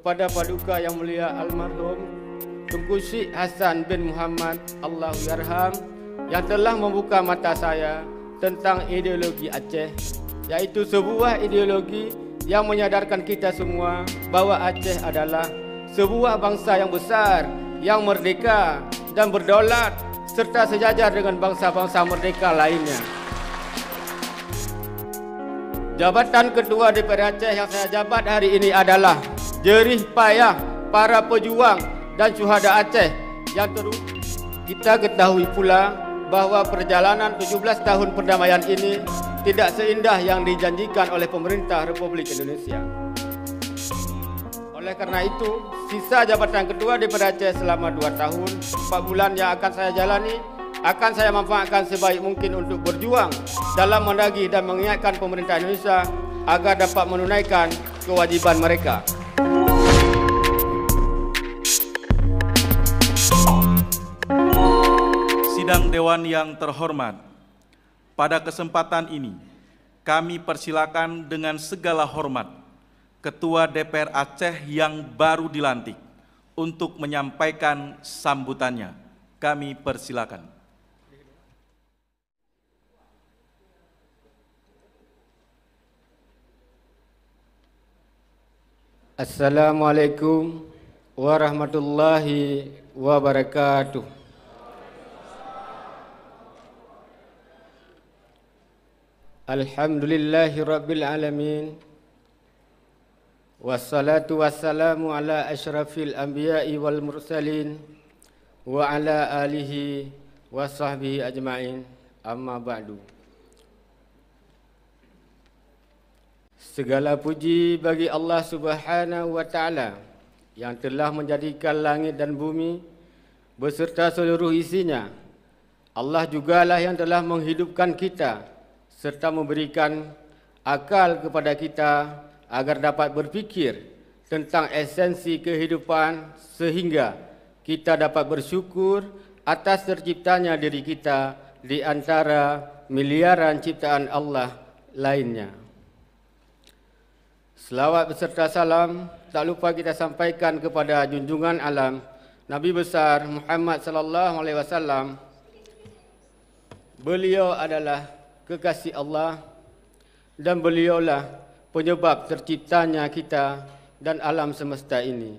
kepada Paduka Yang Mulia Almarhum Tunku Syekh Hasan bin Muhammad Allahyarham yang telah membuka mata saya tentang ideologi Aceh, yaitu sebuah ideologi yang menyadarkan kita semua bahawa Aceh adalah sebuah bangsa yang besar, yang merdeka dan berdaulat serta sejajar dengan bangsa-bangsa merdeka lainnya. Jabatan Ketua DPR Aceh yang saya jabat hari ini adalah jerih payah para pejuang dan syuhada Aceh yang kita ketahui pula bahawa perjalanan 17 tahun perdamaian ini tidak seindah yang dijanjikan oleh pemerintah Republik Indonesia. Oleh karena itu, sisa jabatan Ketua DPR Aceh selama 2 tahun 4 bulan yang akan saya jalani akan saya manfaatkan sebaik mungkin untuk berjuang dalam menagih dan mengingatkan pemerintah Indonesia agar dapat menunaikan kewajiban mereka. Sidang Dewan yang terhormat, pada kesempatan ini kami persilakan dengan segala hormat Ketua DPR Aceh yang baru dilantik untuk menyampaikan sambutannya. Kami persilakan. Assalamualaikum warahmatullahi wabarakatuh. Alhamdulillahi Rabbil Alamin. Wassalatu wassalamu ala ashrafil anbiya'i wal mursalin wa ala alihi wa sahbihi ajma'in. Amma ba'du. Segala puji bagi Allah Subhanahu wa ta'ala yang telah menjadikan langit dan bumi beserta seluruh isinya. Allah jugalah yang telah menghidupkan kita serta memberikan akal kepada kita agar dapat berfikir tentang esensi kehidupan sehingga kita dapat bersyukur atas terciptanya diri kita di antara miliaran ciptaan Allah lainnya. Selawat beserta salam tak lupa kita sampaikan kepada junjungan alam Nabi besar Muhammad sallallahu alaihi wasallam. Beliau adalah kekasih Allah dan beliaulah penyebab terciptanya kita dan alam semesta ini.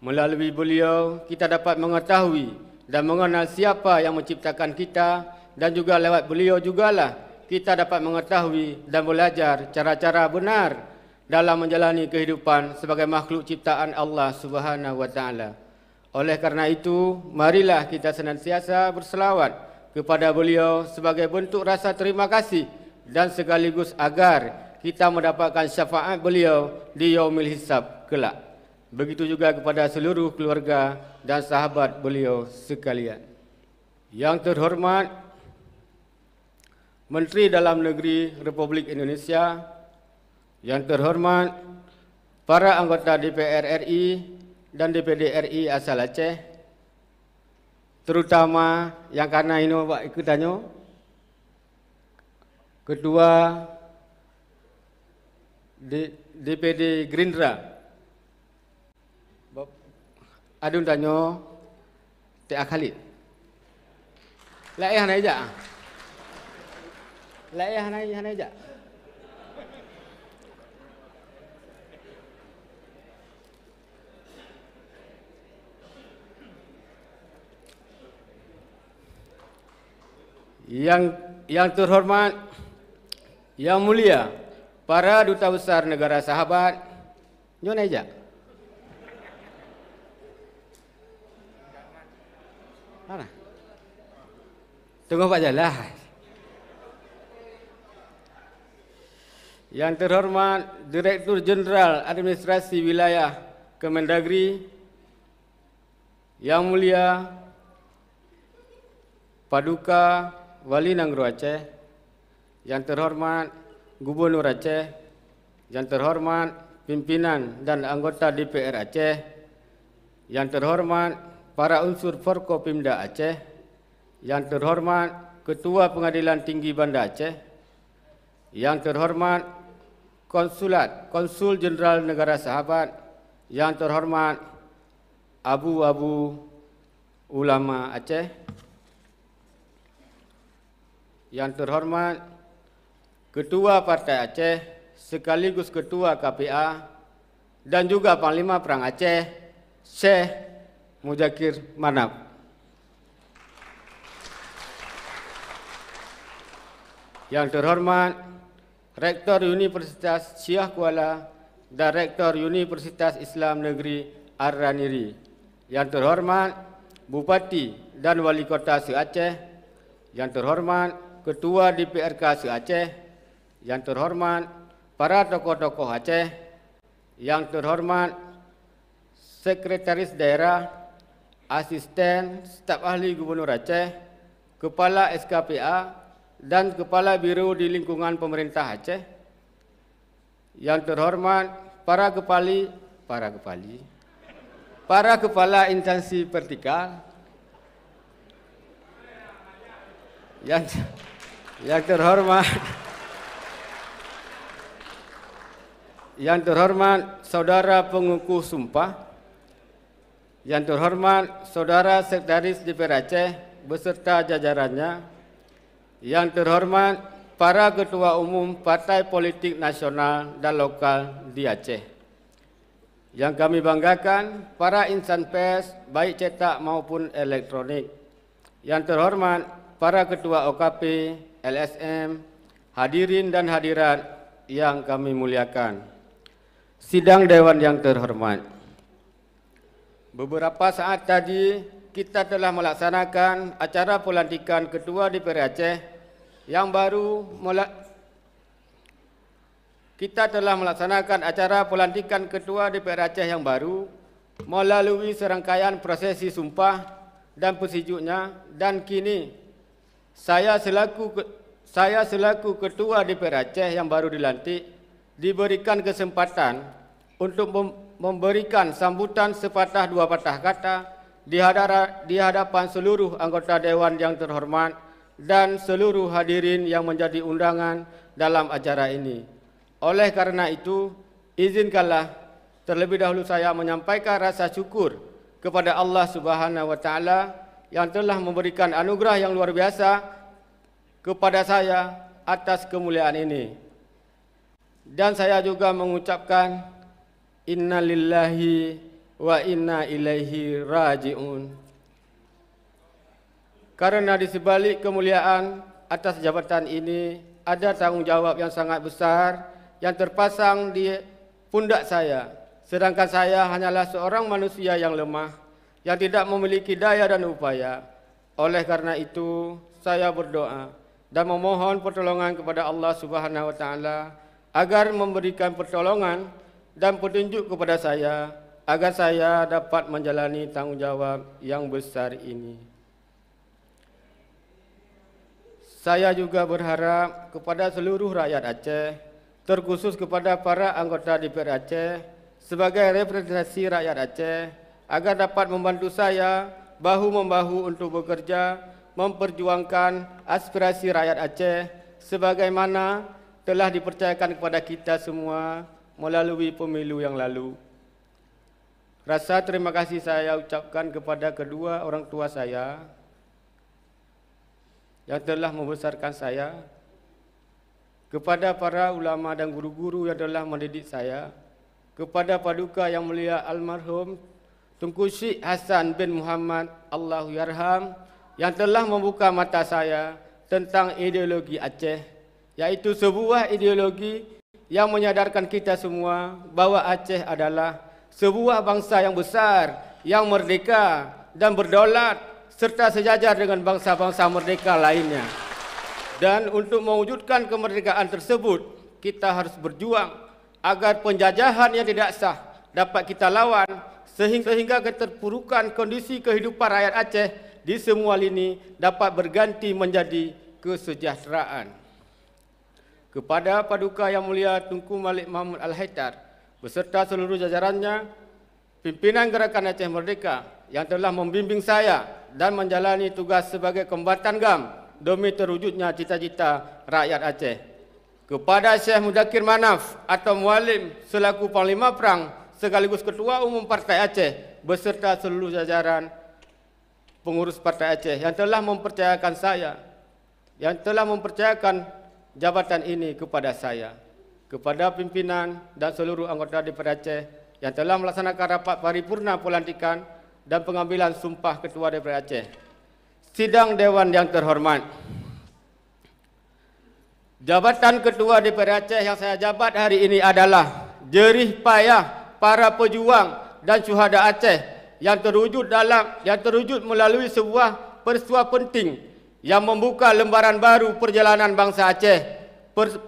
Melalui beliau kita dapat mengetahui dan mengenal siapa yang menciptakan kita, dan juga lewat beliau jugalah kita dapat mengetahui dan belajar cara-cara benar dalam menjalani kehidupan sebagai makhluk ciptaan Allah Subhanahu wa taala. Oleh karena itu, marilah kita senantiasa berselawat kepada beliau sebagai bentuk rasa terima kasih dan sekaligus agar kita mendapatkan syafaat beliau di yaumil hisab kelak. Begitu juga kepada seluruh keluarga dan sahabat beliau sekalian. Yang terhormat Menteri Dalam Negeri Republik Indonesia, yang terhormat para anggota DPR RI dan DPD RI asal Aceh, terutama yang karena ini Pak ikutannya Ketua DPD Gerindra Adun tanyo Tia Khalid. Laih hanai aja. Laih hanai aja. Yang terhormat, yang mulia, para duta besar negara sahabat, nyona aja. Mana? Tunggu Pak Jalah. Yang terhormat, Direktur Jenderal Administrasi Wilayah Kemendagri, yang mulia, Paduka Wali Nanggro Aceh, yang terhormat Gubernur Aceh, yang terhormat pimpinan dan anggota DPR Aceh, yang terhormat para unsur Forkopimda Aceh, yang terhormat Ketua Pengadilan Tinggi Banda Aceh, yang terhormat Konsul Jenderal Negara Sahabat, yang terhormat Abu-Abu Ulama Aceh, yang terhormat Ketua Partai Aceh sekaligus Ketua KPA dan juga Panglima Perang Aceh, Syekh Muzakir Manaf. Yang terhormat Rektor Universitas Syiah Kuala dan Rektor Universitas Islam Negeri Ar-Raniri. Yang terhormat Bupati dan Wali Kota Se-Aceh. Yang terhormat Ketua DPRK Se-Aceh. Yang terhormat para tokoh-tokoh Aceh. Yang terhormat Sekretaris Daerah, Asisten Staf Ahli Gubernur Aceh, Kepala SKPA dan Kepala Biro di lingkungan pemerintah Aceh. Yang terhormat para kepala instansi vertikal. Yang terhormat saudara pengukuh sumpah. Yang terhormat saudara Sekretaris DPR Aceh beserta jajarannya. Yang terhormat para ketua umum partai politik nasional dan lokal di Aceh. Yang kami banggakan para insan pers baik cetak maupun elektronik. Yang terhormat para ketua OKP, LSM, hadirin dan hadirat yang kami muliakan. Sidang Dewan yang terhormat. Beberapa saat tadi kita telah melaksanakan acara pelantikan Ketua DPR Aceh yang baru. Kita telah melaksanakan acara pelantikan Ketua DPR Aceh yang baru melalui serangkaian prosesi sumpah dan persijuknya, dan kini saya selaku Ketua DPR Aceh yang baru dilantik diberikan kesempatan untuk memberikan sambutan sepatah dua patah kata di hadapan seluruh anggota Dewan yang terhormat dan seluruh hadirin yang menjadi undangan dalam acara ini. Oleh karena itu, izinkanlah terlebih dahulu saya menyampaikan rasa syukur kepada Allah Subhanahu wa taala yang telah memberikan anugerah yang luar biasa kepada saya atas kemuliaan ini. Dan saya juga mengucapkan Inna lillahi wa inna ilaihi raji'un. Karena di sebalik kemuliaan atas jabatan ini ada tanggung jawab yang sangat besar yang terpasang di pundak saya. Sedangkan saya hanyalah seorang manusia yang lemah, yang tidak memiliki daya dan upaya. Oleh karena itu, saya berdoa dan memohon pertolongan kepada Allah Subhanahu wa taala agar memberikan pertolongan dan petunjuk kepada saya agar saya dapat menjalani tanggung jawab yang besar ini. Saya juga berharap kepada seluruh rakyat Aceh, terkhusus kepada para anggota DPR Aceh sebagai representasi rakyat Aceh, agar dapat membantu saya bahu-membahu untuk bekerja memperjuangkan aspirasi rakyat Aceh sebagaimana telah dipercayakan kepada kita semua melalui pemilu yang lalu. Rasa terima kasih saya ucapkan kepada kedua orang tua saya yang telah membesarkan saya, kepada para ulama dan guru-guru yang telah mendidik saya, kepada Paduka Yang Mulia Almarhum Tunku Syekh Hasan bin Muhammad Allahu Yarham yang telah membuka mata saya tentang ideologi Aceh, yaitu sebuah ideologi yang menyadarkan kita semua bahwa Aceh adalah sebuah bangsa yang besar, yang merdeka dan berdaulat serta sejajar dengan bangsa-bangsa merdeka lainnya. Dan untuk mewujudkan kemerdekaan tersebut, kita harus berjuang agar penjajahan yang tidak sah dapat kita lawan sehingga keterpurukan kondisi kehidupan rakyat Aceh di semua lini dapat berganti menjadi kesejahteraan. Kepada Paduka Yang Mulia Tunku Malik Mahmud Al-Haidar beserta seluruh jajarannya, pimpinan Gerakan Aceh Merdeka yang telah membimbing saya dan menjalani tugas sebagai kombatan GAM demi terwujudnya cita-cita rakyat Aceh. Kepada Syekh Muzakir Manaf atau Mualim selaku Panglima Perang sekaligus Ketua Umum Partai Aceh beserta seluruh jajaran pengurus Partai Aceh yang telah mempercayakan saya, yang telah mempercayakan jabatan ini kepada saya, kepada pimpinan dan seluruh anggota DPR Aceh yang telah melaksanakan rapat paripurna pelantikan dan pengambilan sumpah Ketua DPR Aceh. Sidang Dewan yang terhormat, jabatan Ketua DPR Aceh yang saya jabat hari ini adalah jerih payah para pejuang dan syuhada Aceh yang terwujud melalui sebuah peristiwa penting yang membuka lembaran baru perjalanan bangsa Aceh.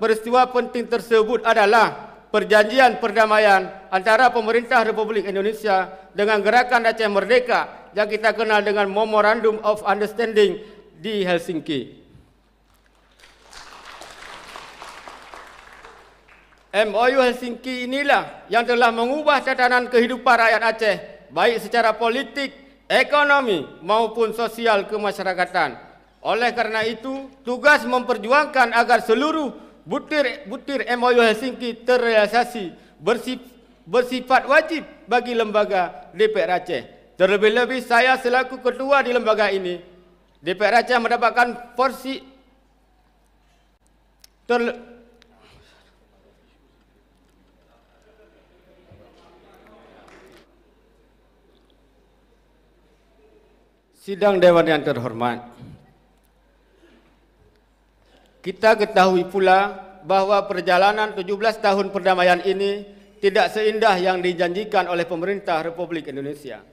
Peristiwa penting tersebut adalah perjanjian perdamaian antara pemerintah Republik Indonesia dengan Gerakan Aceh Merdeka yang kita kenal dengan Memorandum of Understanding di Helsinki. MOU Helsinki inilah yang telah mengubah tatanan kehidupan rakyat Aceh, baik secara politik, ekonomi maupun sosial kemasyarakatan. Oleh karena itu, tugas memperjuangkan agar seluruh butir MOU Helsinki terrealisasi bersifat wajib bagi lembaga DPR Aceh. Terlebih-lebih saya selaku ketua di lembaga ini, DPR Aceh mendapatkan porsi Sidang Dewan yang terhormat, kita ketahui pula bahawa perjalanan 17 tahun perdamaian ini tidak seindah yang dijanjikan oleh pemerintah Republik Indonesia.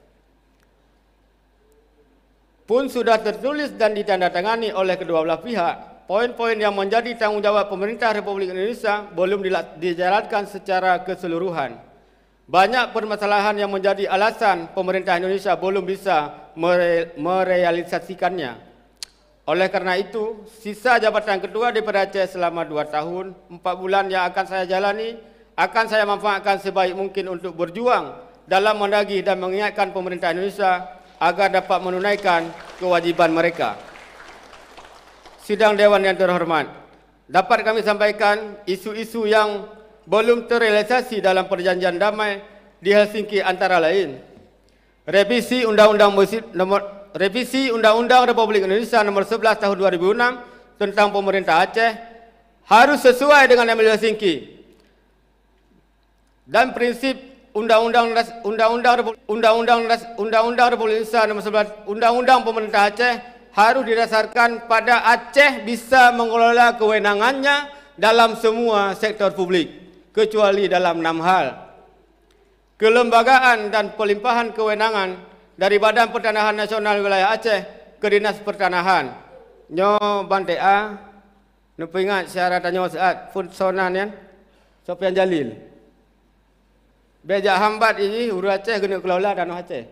Pun sudah tertulis dan ditandatangani oleh kedua belah pihak, poin-poin yang menjadi tanggungjawab pemerintah Republik Indonesia belum dijalankan secara keseluruhan. Banyak permasalahan yang menjadi alasan pemerintah Indonesia belum bisa merealisasikannya. Oleh karena itu, sisa jabatan Ketua DPR Aceh selama 2 tahun, 4 bulan yang akan saya jalani, akan saya manfaatkan sebaik mungkin untuk berjuang dalam menagih dan mengingatkan pemerintah Indonesia agar dapat menunaikan kewajiban mereka. Sidang Dewan yang terhormat, dapat kami sampaikan isu-isu yang belum terrealisasi dalam perjanjian damai di Helsinki antara lain: revisi Undang-Undang Republik Indonesia Nomor 11 Tahun 2006 tentang Pemerintah Aceh harus sesuai dengan MOU Helsinki, dan prinsip Undang-Undang Republik Indonesia Nomor 11 Undang-Undang Pemerintah Aceh harus didasarkan pada Aceh bisa mengelola kewenangannya dalam semua sektor publik, kecuali dalam 6 hal: kelembagaan dan pelimpahan kewenangan dari Badan Pertanahan Nasional Wilayah Aceh ke Dinas Pertanahan. Nyo Bantea, nupu ingat syaratannya saat Funsonan yan, Sofian Jalil. Bejak hambat ini Huru Aceh kena kelola Danau Aceh.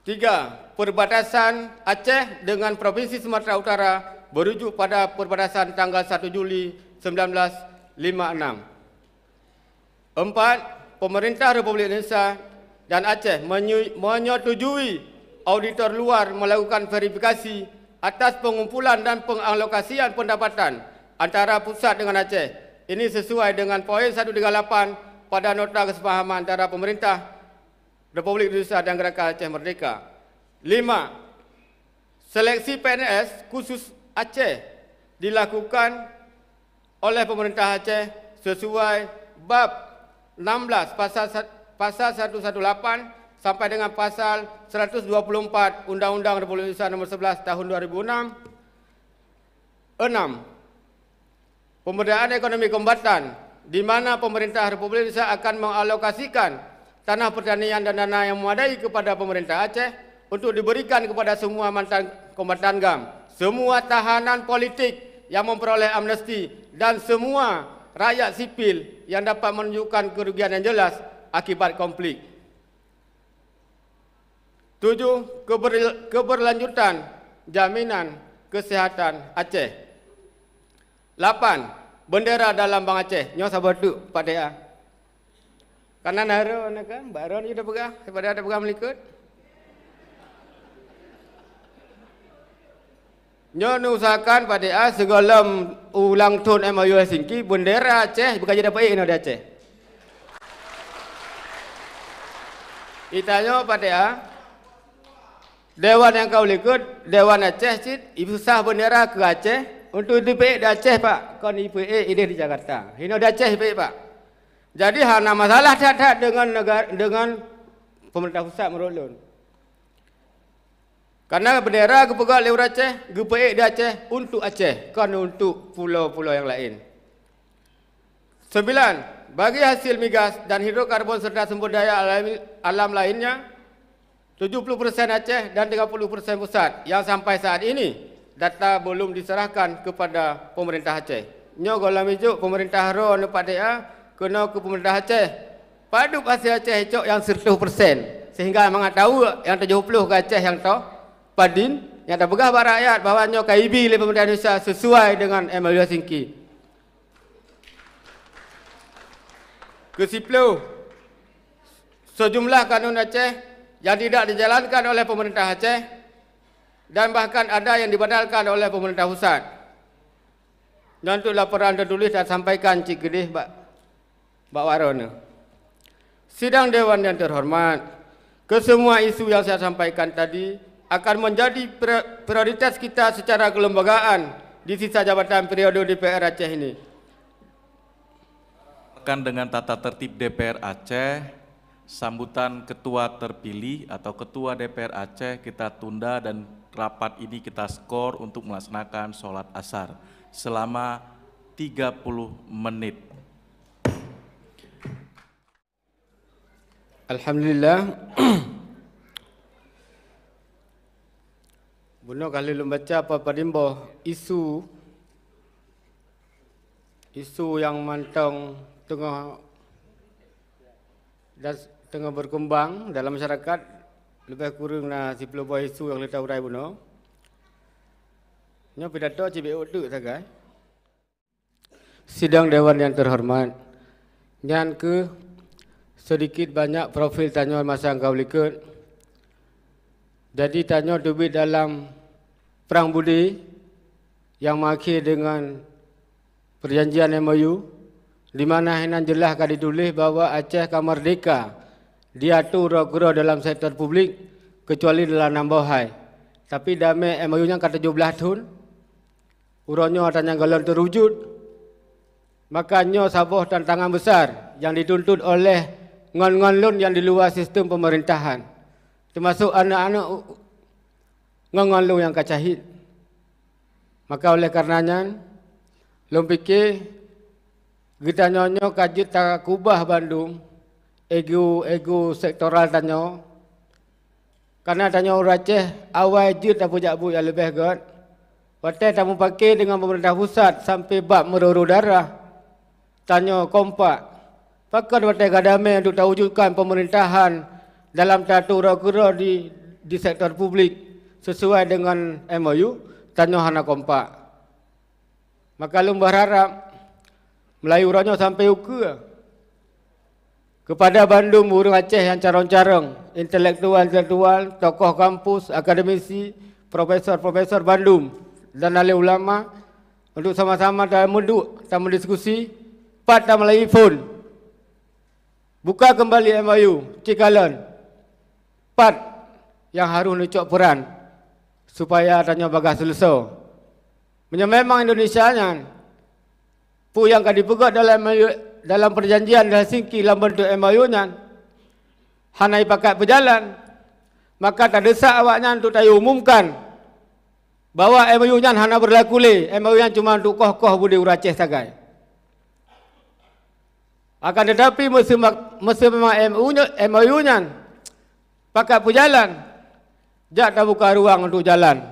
Tiga, perbatasan Aceh dengan Provinsi Sumatera Utara berujuk pada perbatasan tanggal 1 Juli 1956. 4. Pemerintah Republik Indonesia dan Aceh menyetujui auditor luar melakukan verifikasi atas pengumpulan dan pengalokasian pendapatan antara pusat dengan Aceh. Ini sesuai dengan poin 138 pada nota kesepahaman antara pemerintah Republik Indonesia dan Gerakan Aceh Merdeka. 5. Seleksi PNS khusus Aceh dilakukan oleh pemerintah Aceh sesuai bab 16 pasal 118 sampai dengan pasal 124 Undang-Undang Republik Indonesia Nomor 11 Tahun 2006. 6. Pemberdayaan ekonomi kombatan, di mana pemerintah Republik Indonesia akan mengalokasikan tanah pertanian dan dana yang memadai kepada pemerintah Aceh untuk diberikan kepada semua mantan kombatan GAM, semua tahanan politik yang memperoleh amnesti, dan semua rakyat sipil yang dapat menunjukkan kerugian yang jelas akibat konflik. 7. Keberlanjutan jaminan kesehatan Aceh. 8. Bendera dalam Bang Aceh. Nyo sabar tu Pak Dea. Kanan haro kan, baron dia pegang, daripada ada pegang melikut. Nyo usahakan pada segala ulang tahun MOU Helsinki bendera Aceh bukan jadi dapat dari Aceh. Itanya pada dewan yang kau ikut dewan Aceh cit ibu sah bendera ke Aceh untuk DPE di Aceh pak. Kau DPE ini di Jakarta. Ini di Aceh DPE pak. Jadi hana masalah tak dengan negara dengan pemerintah pusat merulun. Karena bendera kepegang lewat Aceh, GPE di Aceh untuk Aceh, bukan untuk pulau-pulau yang lain. 9. Bagi hasil migas dan hidrokarbon serta sumber daya alam lainnya, 70% Aceh dan 30% pusat yang sampai saat ini data belum diserahkan kepada pemerintah Aceh. Nyo kalau mijuk pemerintah ro nepak dia kena ke pemerintah Aceh. Padu hasil Aceh cok yang 100%, sehingga memang tahu yang 70 ke Aceh yang tahu Padin yang tak pegah rakyat bahawa nyo KIB oleh pemerintah Indonesia sesuai dengan MOU Helsinki. Ke-10. Sejumlah kanun Aceh yang tidak dijalankan oleh pemerintah Aceh dan bahkan ada yang dibadalkan oleh pemerintah pusat. Dan untuk laporan tertulis dan sampaikan Cik Gedih Mbak Warona. Sidang Dewan yang terhormat, kesemua isu yang saya sampaikan tadi akan menjadi prioritas kita secara kelembagaan di sisa jabatan periode DPR Aceh ini. Dengan tata tertib DPR Aceh, sambutan ketua terpilih atau ketua DPR Aceh kita tunda dan rapat ini kita skor untuk melaksanakan sholat asar selama 30 menit. Alhamdulillah. Bunuh kalau lu baca apa padimbo isu yang mantang tengah berkembang dalam masyarakat lebih kurang na 10 buah isu yang kita urai bunuh. Nya pidato CBO tu sagai. Sidang Dewan yang terhormat. Yang ke sedikit banyak profil tanya masa engkau likut. Jadi tanya duit dalam perang budi yang mengakhir dengan perjanjian MOU di mana hinan jelas akan ditulis bahawa Aceh akan merdeka diatur roh-roh dalam sektor publik kecuali dalam nambahai. Tapi damai MOU-nya kata 17 tahun uronyo tanya galon terwujud. Makanya sabuh tantangan besar yang dituntut oleh ngon-ngon lun yang di luar sistem pemerintahan. Termasuk anak-anak ngongon yang kacahit. Maka oleh karenanya, lom fikir kita nyonyo kajut tak kubah Bandung, ego sektoral tanyo. Karena tanyo Aceh awal jut tak pujak bu yang lebih god. Watai tamu pakai dengan pemerintah pusat sampai bab meruru darah. Tanyo kompak. Pakai watai kadame untuk terwujudkan pemerintahan dalam tatu roh-roh di sektor publik sesuai dengan MOU tanyo hana kompak. Maka lu berharap Melayu ronyo sampai uke kepada Bandung burung Aceh yang carong-carong, intelektual, tokoh kampus, akademisi, profesor Bandung dan ahli ulama untuk sama-sama dalam menduk, dalam diskusi, dalam Melayu phone. Buka kembali MOU Cikalan. Yang harus lecok peran supaya adanya bagas selesai. Memang Indonesia nya pu yang akan dipegang dalam perjanjian Helsinki dalam bentuk MOU nya hanai pakai berjalan. Maka tak desak awaknya untuk tahu umumkan bahawa MOU nya hana berlaku le. MOU nya cuma untuk koh-koh budi Aceh sagai. Akan tetapi mesti memang MOU nya pakai berjalan, jak tak buka ruang untuk jalan.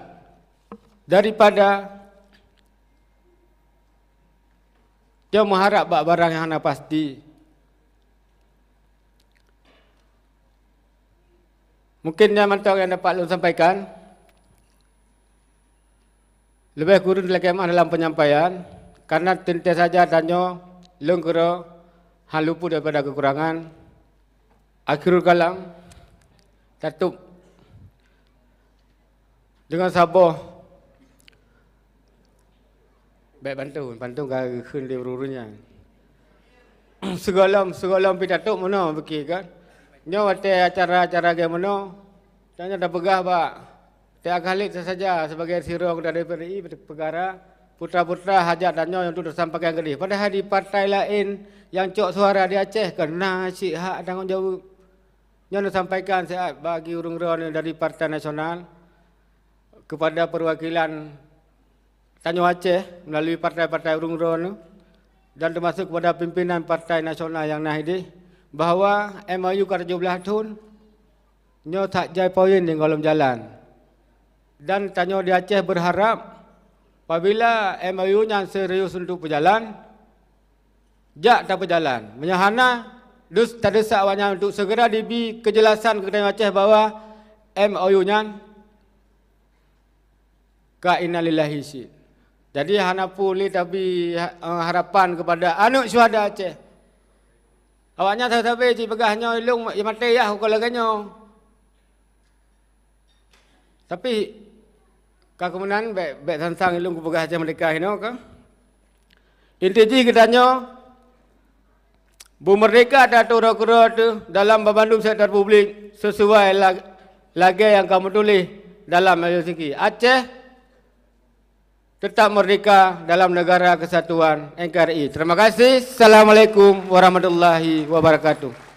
Daripada dia mengharap barang yang hana pasti. Mungkin dia mantap yang dapat lu sampaikan. Lebih kurang dalam penyampaian, karena tentu saja tanya lengkero hal luput daripada kekurangan. Akhirul kalam. Tutup dengan sabar baik Bantung ke khun di urunya. Segolam pidato mana beki kan. Nyo ate acara-acara ge mana. Tanya dah pegah ba. Tiap kali saja sebagai sirong dari PDI perkara putra-putra hajat dan nyo yang tu tersampaikan ke dia. Padahal di partai lain yang cok suara di Aceh kena si hak tanggungjawab. Nyo sampaikan saya bagi urung-urung dari Partai Nasional kepada perwakilan Tanjung Aceh melalui partai-partai urung-urung dan termasuk kepada pimpinan Partai Nasional yang nahidi bahawa MOU ke-17 tahun nyo tak jai poin di kolom jalan. Dan Tanjung di Aceh berharap apabila MOU nya serius untuk berjalan, jak tak berjalan. Menyahana dus tak desak awaknya untuk segera diberi kejelasan ke Tanjung Aceh bahawa MOU nya ka innalillahi syid. Jadi hana puli tapi harapan kepada anak syuhada Aceh. Awaknya sampai ci pegahnya ilung ya mati ya kalau ganyo. Tapi kemudian baik tentang ilung pegah Aceh mereka ini kan. Inti katanya Bu Merdeka Datuk Kura tu dalam Babandung Sektor Publik sesuai lagi yang kamu tulis dalam Helsinki. Aceh tetap merdeka dalam negara kesatuan NKRI. Terima kasih. Assalamualaikum warahmatullahi wabarakatuh.